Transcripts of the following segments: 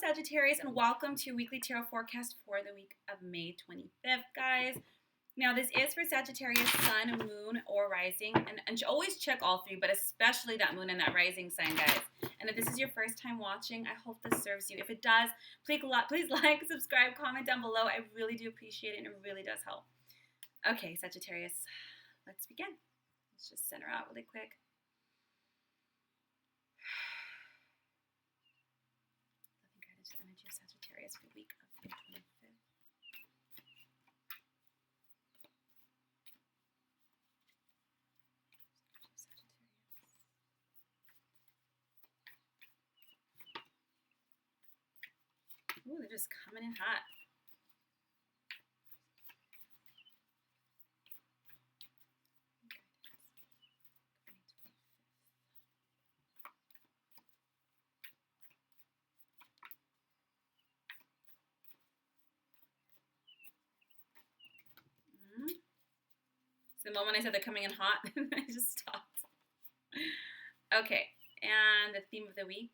Sagittarius, and welcome to your weekly tarot forecast for the week of May 25th, guys. Now, this is for Sagittarius, Sun, Moon, or Rising, and always check all three, but especially that Moon and that Rising sign, guys. And if this is your first time watching, I hope this serves you. If it does, please like, subscribe, comment down below. I really do appreciate it, and it really does help. Okay, Sagittarius, let's begin. Let's just center out really quick. Energy of Sagittarius for the week of May 25th. Ooh, they're just coming in hot. The moment I said they're coming in hot, I just stopped. Okay, and the theme of the week.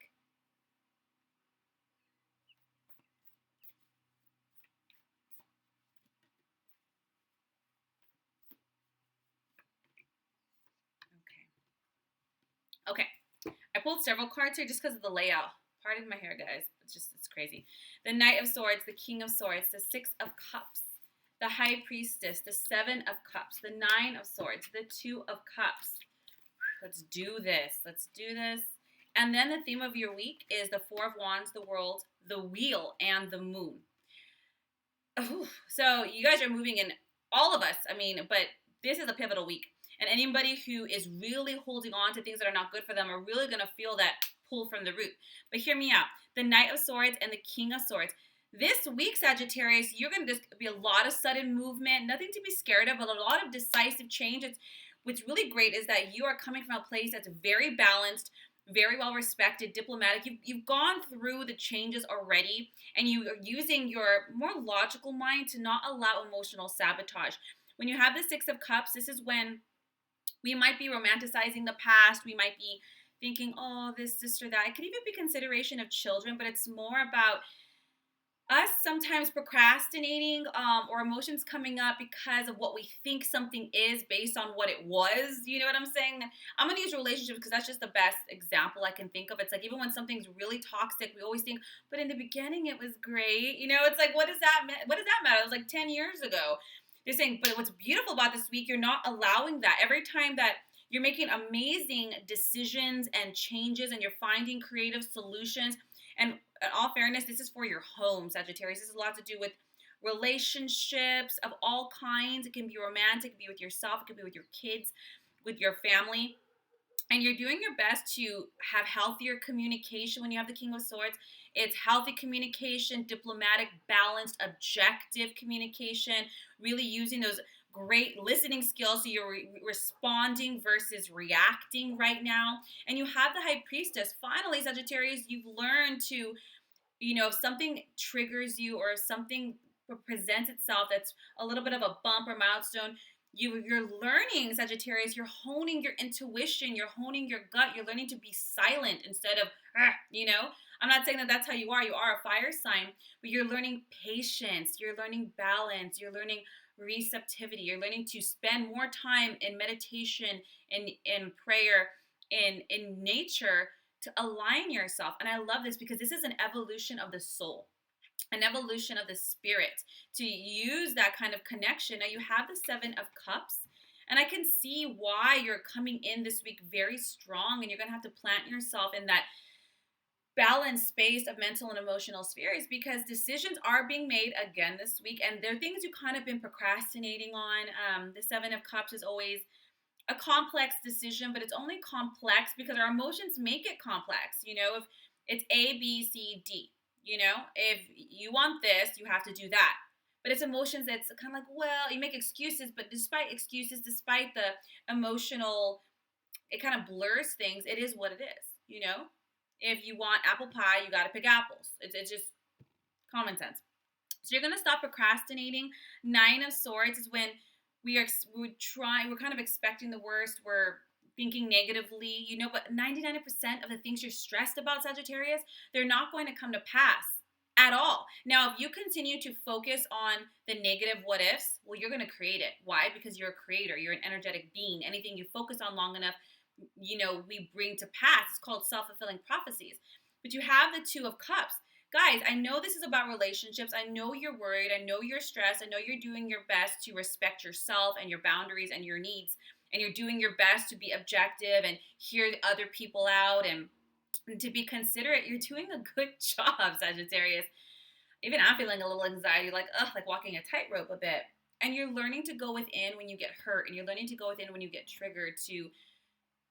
Okay. I pulled several cards here just because of the layout. Pardon my hair, guys. It's crazy. The Knight of Swords, the King of Swords, the Six of Cups, the High Priestess, the Seven of Cups, the Nine of Swords, the Two of Cups. Let's do this. Let's do this. And then the theme of your week is the Four of Wands, the World, the Wheel, and the Moon. Ooh, so you guys are moving in, all of us, but this is a pivotal week. And anybody who is really holding on to things that are not good for them are really going to feel that pull from the root. But hear me out. The Knight of Swords and the King of Swords. This week, Sagittarius, you're going to just be a lot of sudden movement, nothing to be scared of, but a lot of decisive change. What's really great is that you are coming from a place that's very balanced, very well respected, diplomatic. You've gone through the changes already, and you are using your more logical mind to not allow emotional sabotage. When you have the Six of Cups, this is when we might be romanticizing the past. We might be thinking, oh, this or that. It could even be consideration of children, but it's more about us sometimes procrastinating or emotions coming up because of what we think something is based on what it was. You know what I'm saying? I'm going to use relationships because that's just the best example I can think of. It's like even when something's really toxic, we always think, but in the beginning it was great. You know, it's like, what does that matter? It was like 10 years ago. They're saying, but what's beautiful about this week, you're not allowing that. Every time that you're making amazing decisions and changes and you're finding creative solutions, and in all fairness, this is for your home, Sagittarius. This has a lot to do with relationships of all kinds. It can be romantic, it can be with yourself, it can be with your kids, with your family. And you're doing your best to have healthier communication when you have the King of Swords. It's healthy communication, diplomatic, balanced, objective communication, really using those great listening skills so you're responding versus reacting right now. And you have the High Priestess. Finally, Sagittarius, you've learned to, if something triggers you or if something presents itself that's a little bit of a bump or milestone, you're learning, Sagittarius, you're honing your intuition, you're honing your gut, you're learning to be silent instead of, I'm not saying that that's how you are a fire sign, but you're learning patience, you're learning balance, you're learning receptivity, you're learning to spend more time in meditation, in prayer, in nature to align yourself. And I love this because this is an evolution of the soul, an evolution of the spirit, to use that kind of connection. Now you have the Seven of Cups, and I can see why you're coming in this week very strong, and you're going to have to plant yourself in that balanced space of mental and emotional spheres because decisions are being made again this week, and they're things you kind of been procrastinating on. The Seven of Cups is always a complex decision, but it's only complex because our emotions make it complex. If it's A, B, C, D, if you want this, you have to do that. But it's emotions that's kind of like, well, you make excuses, but despite the emotional, it kind of blurs things. It is what it is, If you want apple pie, you got to pick apples. It's just common sense. So you're going to stop procrastinating. Nine of Swords is when we're kind of expecting the worst. We're thinking negatively, but 99% of the things you're stressed about, Sagittarius, they're not going to come to pass at all. Now, if you continue to focus on the negative what ifs, well, you're going to create it. Why? Because you're a creator. You're an energetic being. Anything you focus on long enough, we bring to pass. It's called self-fulfilling prophecies. But you have the Two of Cups. Guys, I know this is about relationships. I know you're worried. I know you're stressed. I know you're doing your best to respect yourself and your boundaries and your needs. And you're doing your best to be objective and hear other people out and to be considerate. You're doing a good job, Sagittarius. Even I'm feeling a little anxiety, like walking a tightrope a bit. And you're learning to go within when you get hurt. And you're learning to go within when you get triggered to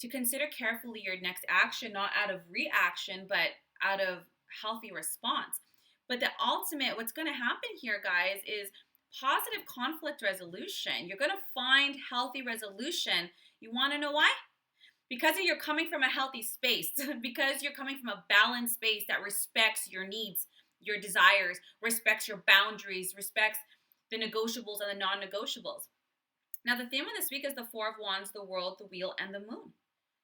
consider carefully your next action, not out of reaction, but out of healthy response. But the ultimate, what's going to happen here, guys, is positive conflict resolution. You're going to find healthy resolution. You want to know why? Because you're coming from a healthy space, because you're coming from a balanced space that respects your needs, your desires, respects your boundaries, respects the negotiables and the non-negotiables. Now, the theme of this week is the Four of Wands, the World, the Wheel, and the Moon.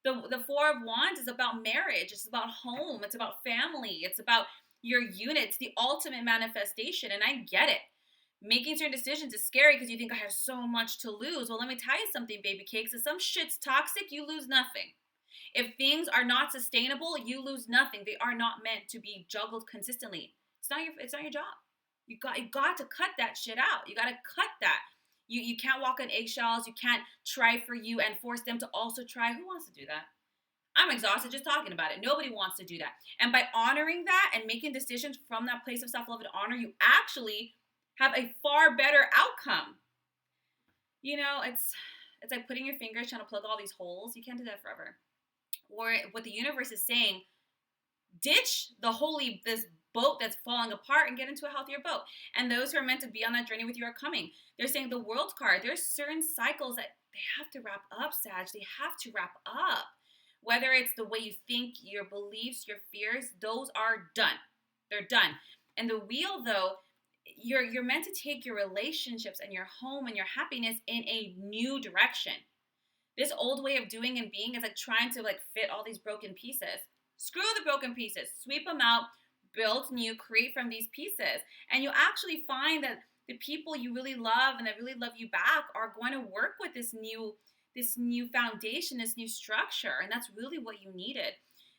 The Four of Wands is about marriage. It's about home. It's about family. It's about your units, the ultimate manifestation. And I get it. Making certain decisions is scary because you think I have so much to lose. Well, let me tell you something, baby cakes. If some shit's toxic, you lose nothing. If things are not sustainable, you lose nothing. They are not meant to be juggled consistently. It's not your job. You got to cut that shit out. You got to cut that. You can't walk on eggshells. You can't try for you and force them to also try. Who wants to do that? I'm exhausted just talking about it. Nobody wants to do that. And by honoring that and making decisions from that place of self-love and honor, you actually have a far better outcome. It's like putting your fingers trying to plug all these holes. You can't do that forever. Or what the universe is saying, ditch this boat that's falling apart and get into a healthier boat. And those who are meant to be on that journey with you are coming. They're saying the World card, there's certain cycles that they have to wrap up, Sag. They have to wrap up. Whether it's the way you think, your beliefs, your fears, those are done. They're done. And the Wheel, though, you're meant to take your relationships and your home and your happiness in a new direction. This old way of doing and being is like trying to fit all these broken pieces. Screw the broken pieces. Sweep them out. Build new, create from these pieces. And you actually find that the people you really love and that really love you back are going to work with this new foundation, this new structure. And that's really what you needed.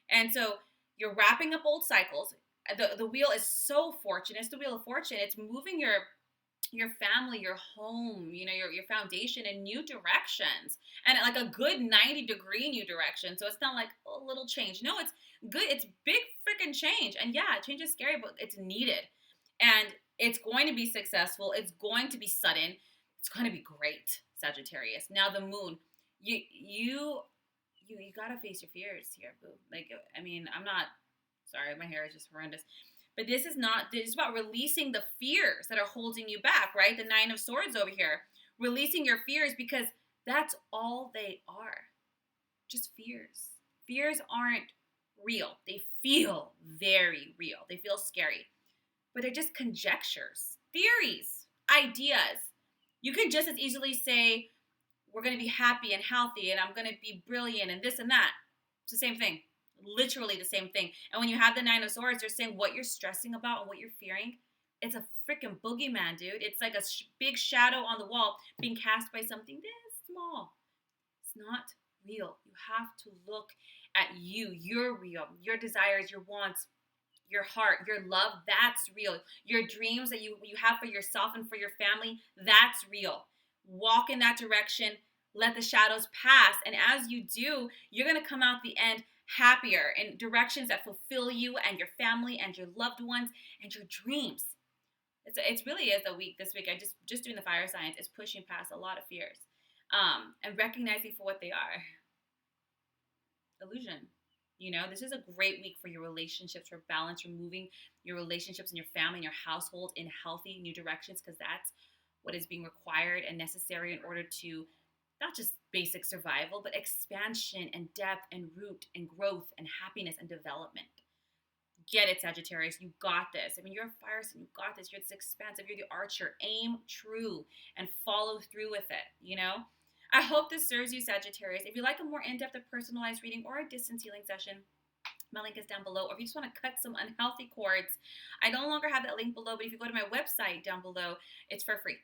And so you're wrapping up old cycles. The Wheel is so fortunate. It's the Wheel of Fortune. It's moving your family, your home, your foundation in new directions, and like a good 90-degree new direction. So it's not like a little change. No, it's good. It's big freaking change. And yeah, change is scary, but it's needed. And it's going to be successful. It's going to be sudden. It's going to be great, Sagittarius. Now the Moon, you got to face your fears here, boo. I'm not, sorry, my hair is just horrendous. But this is about releasing the fears that are holding you back, right? The Nine of Swords over here. Releasing your fears, because that's all they are. Just fears. Fears aren't real. They feel very real. They feel scary. But they're just conjectures, theories, ideas. You can just as easily say, we're going to be happy and healthy and I'm going to be brilliant and this and that. It's the same thing. Literally the same thing. And when you have the Nine of Swords, they're saying what you're stressing about and what you're fearing, it's a freaking boogeyman, dude. It's like a big shadow on the wall being cast by something this small. It's not real. You have to look at you. You're real. Your desires, your wants, your heart, your love, that's real. Your dreams that you have for yourself and for your family, that's real. Walk in that direction. Let the shadows pass. And as you do, you're going to come out the end happier in directions that fulfill you and your family and your loved ones and your dreams. It really is a week this week. I just doing the fire signs is pushing past a lot of fears and recognizing for what they are. Illusion. This is a great week for your relationships, for balance, for moving your relationships and your family and your household in healthy new directions, because that's what is being required and necessary in order to not just basic survival, but expansion and depth and root and growth and happiness and development. Get it, Sagittarius. You got this. You're a fire sign. You got this. You're this expansive. You're the archer. Aim true and follow through with it, I hope this serves you, Sagittarius. If you like a more in-depth or personalized reading or a distance healing session, my link is down below. Or if you just want to cut some unhealthy cords, I no longer have that link below, but if you go to my website down below, it's for free.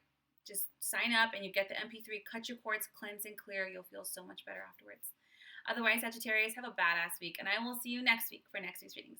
Just sign up and you get the MP3, cut your cords, cleanse and clear. You'll feel so much better afterwards. Otherwise, Sagittarius, have a badass week, and I will see you next week for next week's readings.